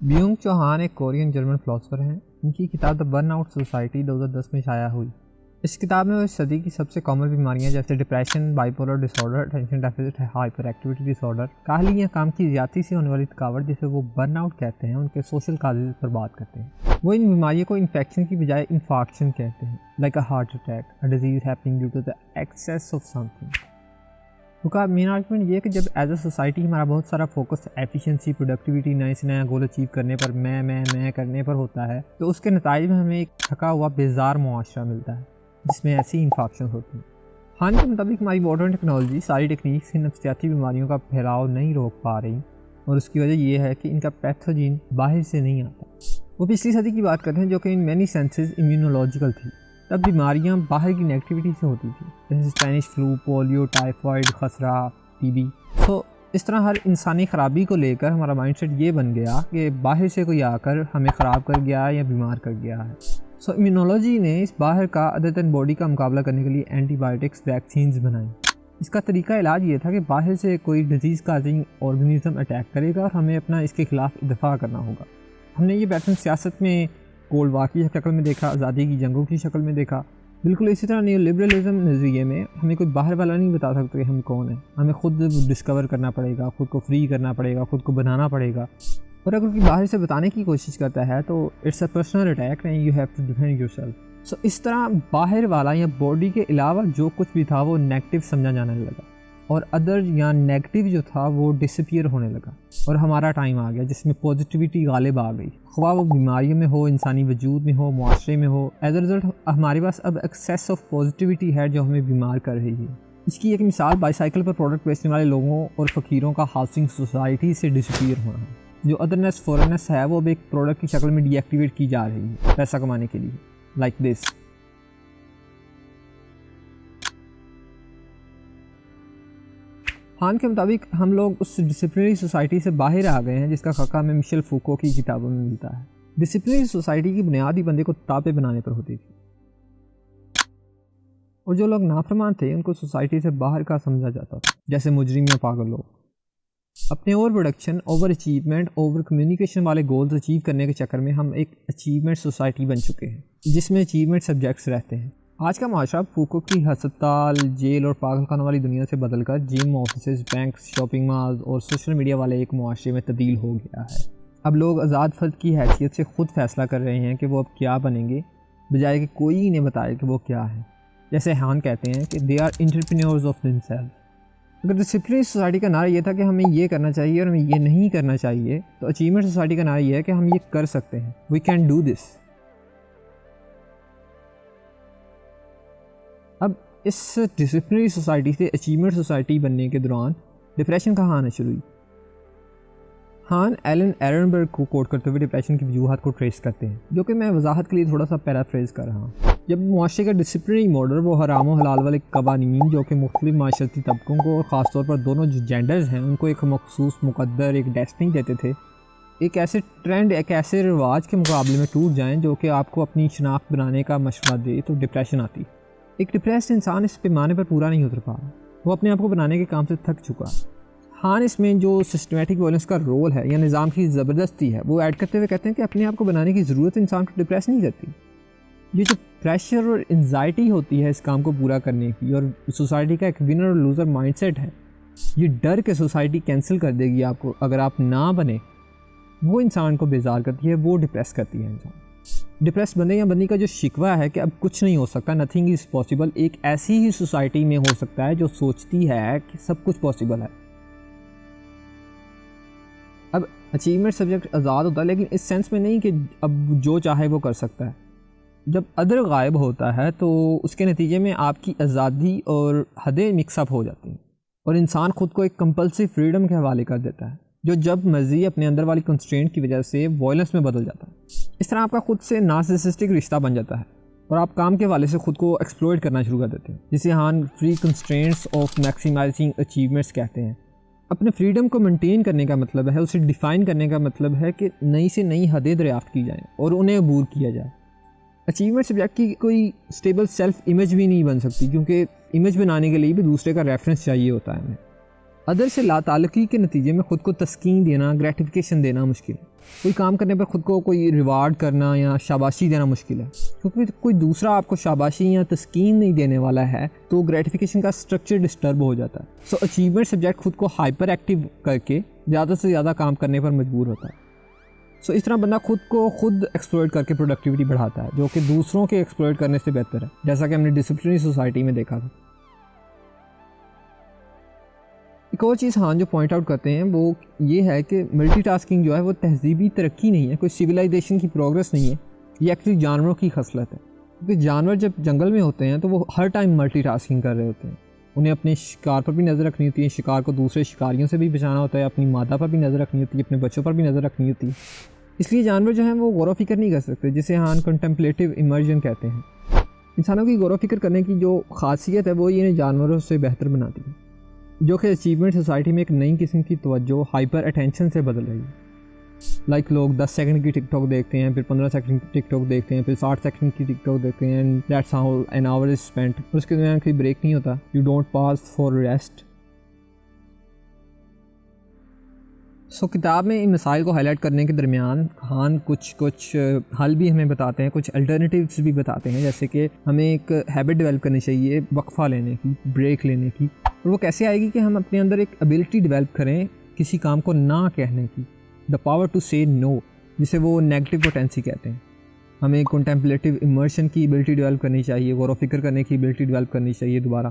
بیونگ چوہان ایک Korean German philosopher ہیں. ان کی کتاب دا برن آؤٹ سوسائٹی 2010 میں شائع ہوئی. اس کتاب میں وہ اس صدی کی سب سے کامن بیماریاں جیسے depression, bipolar disorder, attention deficit hyperactivity ایکٹیویٹی ڈس آرڈر، کاہلی یا کام کی زیادتی سے ہونے والی تھکاوٹ جسے وہ برن آؤٹ کہتے ہیں، ان کے سوشل کازز پر بات کرتے ہیں. وہ ان بیماریوں کو انفیکشن کی بجائے انفارکشن کہتے ہیں، like a heart attack, a disease happening due to the excess of something. ان کا مین آرگومنٹ یہ ہے کہ جب ایز اے سوسائٹی ہمارا بہت سارا فوکس ایفیشینسی، پروڈکٹیوٹی، نئے سے نیا گول اچیو کرنے پر، میں کرنے پر ہوتا ہے، تو اس کے نتائج میں ہمیں ایک تھکا ہوا بیزار معاشرہ ملتا ہے جس میں ایسی انفیکشن ہوتی ہیں. ہان کے مطابق ہماری ماڈرن ٹیکنالوجی ساری ٹیکنیکس ان نفسیاتی بیماریوں کا پھیلاؤ نہیں روک پا رہی، اور اس کی وجہ یہ ہے کہ ان کا پیتھوجین باہر سے نہیں آتا. وہ پچھلی صدی کی بات کرتے ہیں جو کہ ان مینی سینسز امیونولوجیکل تھی. تب بیماریاں باہر کی نیگیٹیوٹی سے ہوتی تھی، جیسے اسپینش فلو، پولیو، ٹائیفائڈ، خسرہ، ٹی بی. اس طرح ہر انسانی خرابی کو لے کر ہمارا مائنڈ سیٹ یہ بن گیا کہ باہر سے کوئی آ کر ہمیں خراب کر گیا یا بیمار کر گیا ہے. امیونولوجی نے اس باہر کا ادر دین باڈی کا مقابلہ کرنے کے لیے اینٹی بائیوٹکس، ویکسینز بنائیں. اس کا طریقہ علاج یہ تھا کہ باہر سے کوئی ڈیزیز کازنگ آرگنیزم اٹیک کرے گا اور ہمیں اپنا اس کے خلاف دفاع کرنا ہوگا. ہم نے یہ پیٹرن سیاست میں کولڈ وار کی شکل میں دیکھا، آزادی کی جنگوں کی شکل میں دیکھا. بالکل اسی طرح نیو لبرلزم نظریے میں ہمیں کوئی باہر والا نہیں بتا سکتا کہ ہم کون ہیں، ہمیں خود ڈسکور کرنا پڑے گا، خود کو فری کرنا پڑے گا، خود کو بنانا پڑے گا. اور اگر کوئی باہر سے بتانے کی کوشش کرتا ہے تو it's a personal attack and you have to defend yourself. اس طرح باہر والا یا باڈی کے علاوہ جو کچھ بھی تھا وہ نیگیٹو سمجھا جانے لگا، اور ادر یا نیگیٹو جو تھا وہ ڈسپیئر ہونے لگا. اور ہمارا ٹائم آ گیا جس میں پازیٹیوٹی غالب آ گئی، خواہ وہ بیماریوں میں ہو، انسانی وجود میں ہو، معاشرے میں ہو. ایز اے رزلٹ ہمارے پاس اب ایکسیس آف پازیٹیوٹی ہے جو ہمیں بیمار کر رہی ہے. اس کی ایک مثال بائی سائیکل پر پروڈکٹ بیچنے والے لوگوں اور فقیروں کا ہاؤسنگ سوسائٹی سے ڈسپیئر ہونا ہے. جو ادرنیس فورنیس ہے وہ اب ایک پروڈکٹ کی شکل میں ڈی ایکٹیویٹ کی جا رہی ہے پیسہ کمانے کے لیے، لائک دس. ہان کے مطابق ہم لوگ اس ڈسپلنری سوسائٹی سے باہر آ گئے ہیں جس کا خاکہ ہمیں مشیل فوکو کی کتابوں میں ملتا ہے. ڈسپلنری سوسائٹی کی بنیاد ہی بندے کو تابع بنانے پر ہوتی تھی، اور جو لوگ نافرمان تھے ان کو سوسائٹی سے باہر کا سمجھا جاتا تھا، جیسے مجرم یا پاگل لوگ. اپنے over production, over achievement, over communication والے گولز اچیو کرنے کے چکر میں ہم ایک اچیومنٹ سوسائٹی بن چکے ہیں جس میں اچیومنٹ سبجیکٹس رہتے ہیں. آج کا معاشرہ فوکو کی ہسپتال، جیل اور پاگل خانوں والی دنیا سے بدل کر جم، آفیسز، بینکس، شاپنگ مالز اور سوشل میڈیا والے ایک معاشرے میں تبدیل ہو گیا ہے. اب لوگ آزاد فرد کی حیثیت سے خود فیصلہ کر رہے ہیں کہ وہ اب کیا بنیں گے، بجائے کہ کوئی انہیں بتائے کہ وہ کیا ہے. جیسے ہان کہتے ہیں کہ they are entrepreneurs of them self. اگر ڈسپلنری سوسائٹی کا نعرہ یہ تھا کہ ہمیں یہ کرنا چاہیے اور ہمیں یہ نہیں کرنا چاہیے، تو اچیومنٹ سوسائٹی کا نعرہ یہ ہے کہ ہم یہ کر سکتے ہیں، وی کین ڈو دس. اب اس ڈسپلنری سوسائٹی سے اچیومنٹ سوسائٹی بننے کے دوران ڈپریشن کہاں آنا شروع ہوئی. ہان ایلن ایرنبرگ کو کوٹ کرتے ہوئے ڈپریشن کی وجوہات کو ٹریس کرتے ہیں، جو کہ میں وضاحت کے لیے تھوڑا سا پیرافریز کر رہا ہوں. جب معاشرے کا ڈسپلنری ماڈل وہ حرام و حلال والے قوانین جو کہ مختلف معاشرتی طبقوں کو اور خاص طور پر دونوں جو جینڈرز ہیں ان کو ایک مخصوص مقدر، ایک ڈیسٹنی دیتے تھے، ایک ایسے ٹرینڈ، ایک ایسے رواج کے مقابلے میں ٹوٹ جائیں جو کہ آپ کو اپنی شناخت بنانے کا مشورہ دے، تو ڈپریشن آتی. ایک ڈپریسڈ انسان اس پیمانے پر پورا نہیں اتر پا رہا، وہ اپنے آپ کو بنانے کے کام سے تھک چکا. ہان اس میں جو سسٹمیٹک وائلنس کا رول ہے یا نظام کی زبردستی ہے وہ ایڈ کرتے ہوئے کہتے ہیں کہ اپنے آپ کو بنانے کی ضرورت انسان کو ڈپریس نہیں کرتی. یہ جو پریشر اور انزائٹی ہوتی ہے اس کام کو پورا کرنے کی، اور سوسائٹی کا ایک ونر اور لوزر مائنڈ سیٹ ہے، یہ ڈر کہ سوسائٹی کینسل کر دے گی آپ کو اگر آپ نہ بنے، وہ انسان کو بیزار کرتی ہے، وہ ڈپریس کرتی ہے انسان. ڈپریس بندے یا بندی کا جو شکوہ ہے کہ اب کچھ نہیں ہو سکتا، نتھنگ از پاسبل، ایک ایسی ہی سوسائٹی میں ہو سکتا ہے جو سوچتی ہے کہ سب کچھ پاسبل ہے. اب اچیومنٹ سبجیکٹ آزاد ہوتا ہے، لیکن اس سینس میں نہیں کہ اب جو چاہے وہ کر سکتا ہے. جب ادر غائب ہوتا ہے تو اس کے نتیجے میں آپ کی آزادی اور حدیں مکس اپ ہو جاتی ہیں، اور انسان خود کو ایک کمپلسری فریڈم کے حوالے کر دیتا ہے جو جب مرضی اپنے اندر والی کنسٹرینٹ کی وجہ سے وائلنس میں بدل جاتا ہے. اس طرح آپ کا خود سے نارسسسٹک رشتہ بن جاتا ہے اور آپ کام کے حوالے سے خود کو ایکسپلوئٹ کرنا شروع کر دیتے ہیں، جسے ہان free constraints of maximizing achievements کہتے ہیں. اپنے فریڈم کو مینٹین کرنے کا مطلب ہے، اسے ڈیفائن کرنے کا مطلب ہے کہ نئی سے نئی حدیں دریافت کی جائیں اور انہیں عبور کیا جائے. اچیومنٹ سبجیکٹ کی کوئی اسٹیبل سیلف امیج بھی نہیں بن سکتی، کیونکہ امیج بنانے کے لیے بھی دوسرے کا ریفرنس چاہیے ہوتا ہے ہمیں. ادر سے لا تعلقی کے نتیجے میں خود کو تسکین دینا، گریٹیفیکیشن دینا مشکل ہے. کوئی کام کرنے پر خود کو کوئی ریوارڈ کرنا یا شاباشی دینا مشکل ہے، کیونکہ کوئی دوسرا آپ کو شاباشی یا تسکین نہیں دینے والا ہے تو گریٹیفیکیشن کا اسٹرکچر ڈسٹرب ہو جاتا ہے. سو اچیومنٹ سبجیکٹ خود کو ہائپر ایکٹیو کر کے زیادہ سے زیادہ کام کرنے پر مجبور ہوتا ہے. سو اس طرح بندہ خود کو خود ایکسپلوئٹ کر کے پروڈکٹیوٹی بڑھاتا ہے، جو کہ دوسروں کے ایکسپلوئٹ کرنے سے بہتر ہے، جیسا کہ ہم نے ڈسپلنری سوسائٹی میں دیکھا تھا. ایک اور چیز جو پوائنٹ آؤٹ کرتے ہیں وہ یہ ہے کہ ملٹی ٹاسکنگ جو ہے وہ تہذیبی ترقی نہیں ہے، کوئی سویلائزیشن کی پروگرس نہیں ہے، یہ ایکچولی جانوروں کی خصلت ہے. کیونکہ جانور جب جنگل میں ہوتے ہیں تو وہ ہر ٹائم ملٹی ٹاسکنگ کر رہے ہوتے ہیں. انہیں اپنے شکار پر بھی نظر رکھنی ہوتی ہے، شکار کو دوسرے شکاریوں سے بھی بچانا ہوتا ہے، اپنی مادہ پر بھی نظر رکھنی ہوتی ہے، اپنے بچوں پر بھی نظر رکھنی ہوتی ہے. اس لیے جانور جو ہیں وہ غور و فکر نہیں کر سکتے، جسے کنٹمپلیٹیو ایمرجن کہتے ہیں. انسانوں کی غور و فکر کرنے کی جو خاصیت ہے وہ یہ جانوروں سے بہتر بناتی ہے، جو کہ اچیومنٹ سوسائٹی میں ایک نئی قسم کی توجہ ہائپر اٹینشن سے بدل رہی ہے. لوگ 10 سیکنڈ کی ٹک ٹاک دیکھتے ہیں، پھر 15 سیکنڈ کی ٹک ٹاک دیکھتے ہیں، پھر 60 سیکنڈ کی ٹک ٹاک دیکھتے ہیں، and that's how an hour is spent. اس کے دوران کوئی بریک نہیں ہوتا، you don't pass for rest. So کتاب میں ان مسائل کو ہائی لائٹ کرنے کے درمیان خان کچھ حل بھی ہمیں بتاتے ہیں، کچھ الٹرنیٹیوز بھی بتاتے ہیں، جیسے کہ ہمیں ایک ہیبٹ ڈیولپ کرنی چاہیے وقفہ لینے کی، بریک لینے کی. اور وہ کیسے آئے گی کہ ہم اپنے اندر ایک ایبلٹی ڈیولپ کریں کسی کام کو نہ کہنے کی، دا پاور ٹو سے نو، جسے وہ نیگیٹو پوٹینسی کہتے ہیں. ہمیں کنٹمپلیٹیو ایمرشن کی ایبلٹی ڈیولپ کرنی چاہیے، غور و فکر کرنے کی ایبلٹی ڈیولپ کرنی چاہیے دوبارہ.